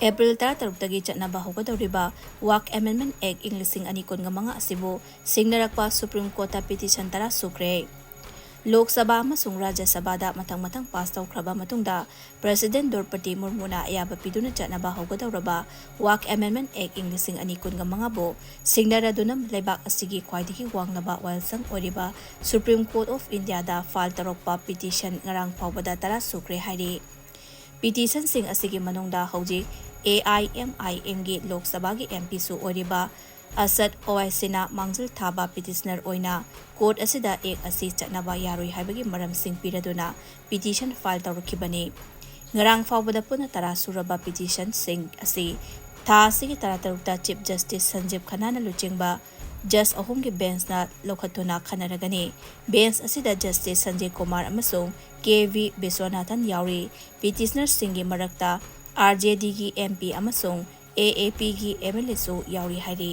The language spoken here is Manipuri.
April 13 चटनाबा होगदौरिबा Waqf Amendment Act ing 2025 asibu Singnarakpa Supreme Court Petition tara Sukhre Lok Sabha amasung Rajya Sabha da matang-matang pass tawkraba matungda President Draupadi Murmu na ayaba piduna chatnaba hogadawraba Waqf Amendment Act ing 2025 bo singnaradunam leibak asigi khwaidagi wangnaba wailsang oriba Supreme Court of India da file tarokpa petition ngarang phawbada tara Sukhre hairi Petition sing asigi manungda hojik AIMIM gi Lok Sabha gi MP su oriba Asad Owaisina Mangzul Thaba petitioner oina court asida ek asi chatnaba yaroi haibagi maram sing piraduna petition file tawrkhibani ngarang fawbada puna tara suraba petition sing asi tha asigi tara tarukta Chief Justice Sanjeev Khanna na luchingba Just ahum gi bench na lokhatuna khanaragani bench asida Justice Sanjay Kumar amasung KV Biswanathan yauri petitioner singi marakta RJD gi MP amasung AAP gi MLA su yauri hari